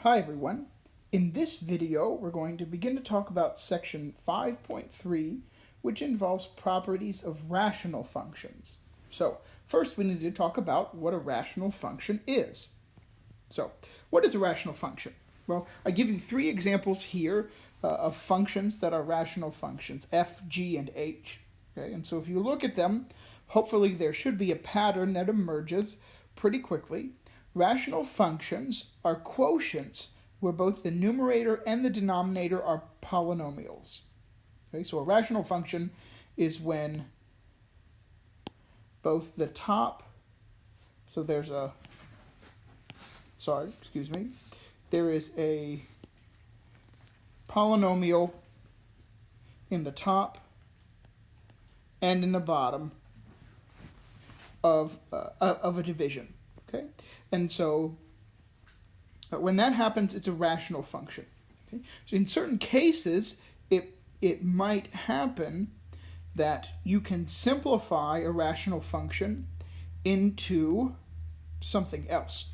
Hi everyone. In this video, we're going to begin to talk about section 5.3, which involves properties of rational functions. So, first we need to talk about what a rational function is. So, what is a rational function? Well, I give you three examples here of functions that are rational functions, f, g, and h. Okay? And so if you look at them, hopefully there should be a pattern that emerges pretty quickly. Rational functions are quotients where both the numerator and the denominator are polynomials. Okay, so a rational function is when both the top, so there is a polynomial in the top and in the bottom of a division. Okay, and so when that happens, it's a rational function. Okay? So in certain cases, it might happen that you can simplify a rational function into something else.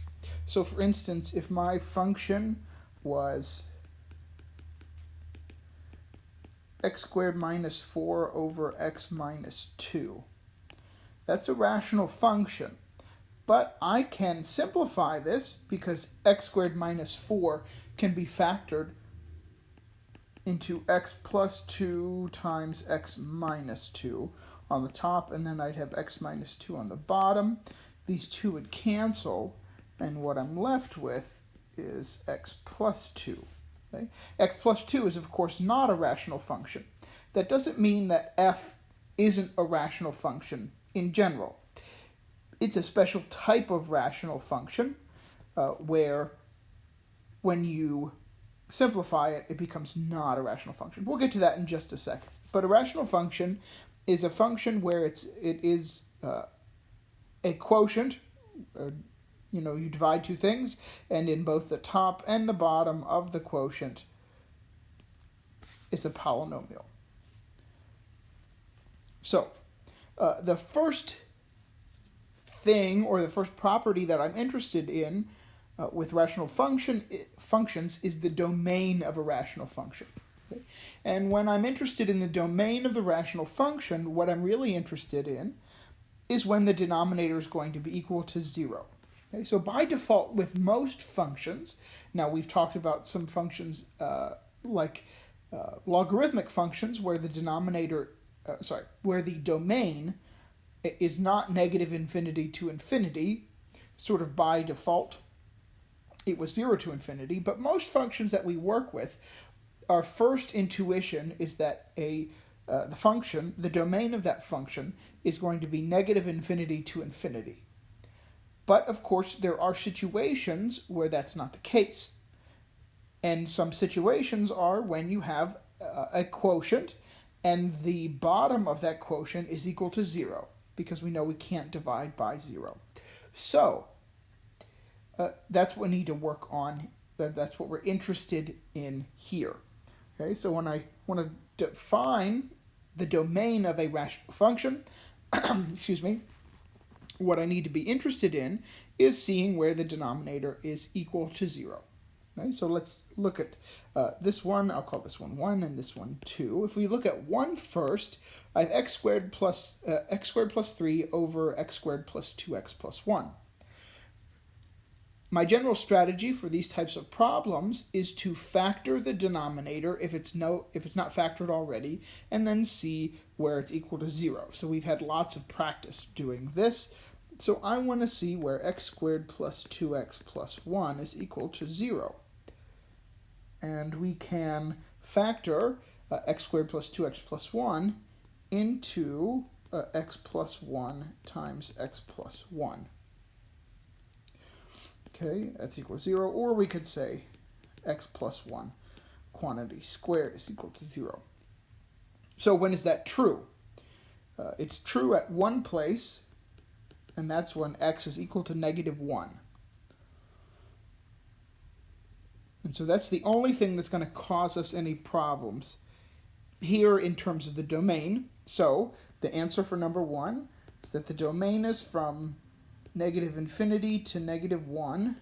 So for instance, if my function was x squared minus 4 over x minus 2, that's a rational function. But I can simplify this because x squared minus 4 can be factored into x plus 2 times x minus 2 on the top, and then I'd have x minus 2 on the bottom. These two would cancel, and what I'm left with is x plus 2. Okay? X plus 2 is, of course, not a rational function. That doesn't mean that f isn't a rational function in general. It's a special type of rational function where when you simplify it, it becomes not a rational function. We'll get to that in just a second. But a rational function is a function where it is a quotient. You divide two things, and in both the top and the bottom of the quotient is a polynomial. So the first thing, or the first property that I'm interested in with rational functions is the domain of a rational function. Okay? And when I'm interested in the domain of the rational function, what I'm really interested in is when the denominator is going to be equal to 0. Okay? So by default, with most functions, now we've talked about some functions like logarithmic functions where the where the domain is not negative infinity to infinity, sort of by default. It was 0 to infinity, but most functions that we work with, our first intuition is that the domain of that function is going to be negative infinity to infinity. But of course, there are situations where that's not the case. And some situations are when you have a quotient and the bottom of that quotient is equal to 0. Because we know we can't divide by 0. So, that's what we need to work on. That's what we're interested in here. Okay, so when I want to define the domain of a rational function, what I need to be interested in is seeing where the denominator is equal to 0. Okay, so let's look at this one. I'll call this one 1 and this one 2. If we look at 1 first, I have x squared plus 3 over x squared plus 2x plus 1. My general strategy for these types of problems is to factor the denominator if it's not factored already, and then see where it's equal to 0. So we've had lots of practice doing this. So I want to see where x squared plus 2x plus 1 is equal to 0. And we can factor x squared plus 2x plus 1 into x plus 1 times x plus 1. Okay, that's equal to 0. Or we could say x plus 1 quantity squared is equal to 0. So when is that true? It's true at one place, and that's when x is equal to negative 1. And so that's the only thing that's going to cause us any problems here in terms of the domain. So the answer for number 1 is that the domain is from negative infinity to negative 1,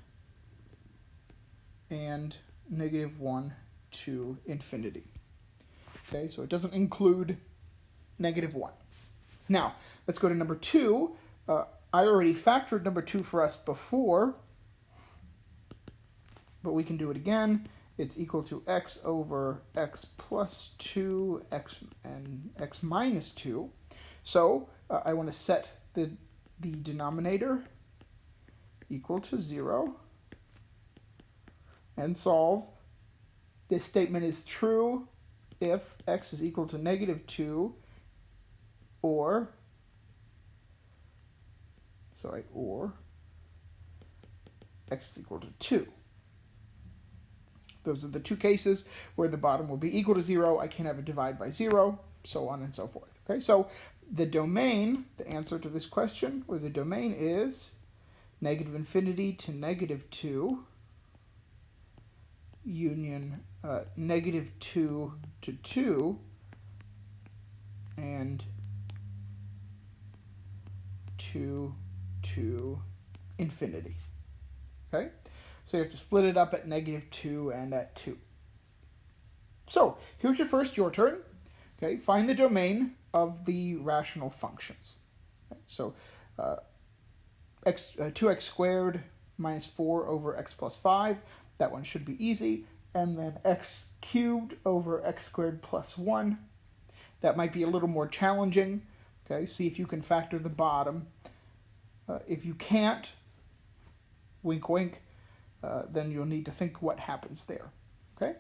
and negative 1 to infinity. Okay, so it doesn't include negative 1. Now, let's go to number 2. I already factored number 2 for us before, but we can do it again. It's equal to x over x plus 2, x and x minus 2. So I want to set the denominator equal to 0 and solve. This statement is true if x is equal to negative 2 or x is equal to 2. Those are the two cases where the bottom will be equal to 0. I can have it divide by 0, so on and so forth. Okay, so the domain, the answer to this question, or the domain is negative infinity to negative 2 union negative 2 to 2 and 2 to infinity. Okay? So you have to split it up at negative 2 and at 2. So here's your turn. Okay, find the domain of the rational functions. Okay, so 2x squared minus 4 over x plus 5. That one should be easy. And then x cubed over x squared plus 1. That might be a little more challenging. Okay, see if you can factor the bottom. If you can't, wink wink, then you'll need to think what happens there. Okay?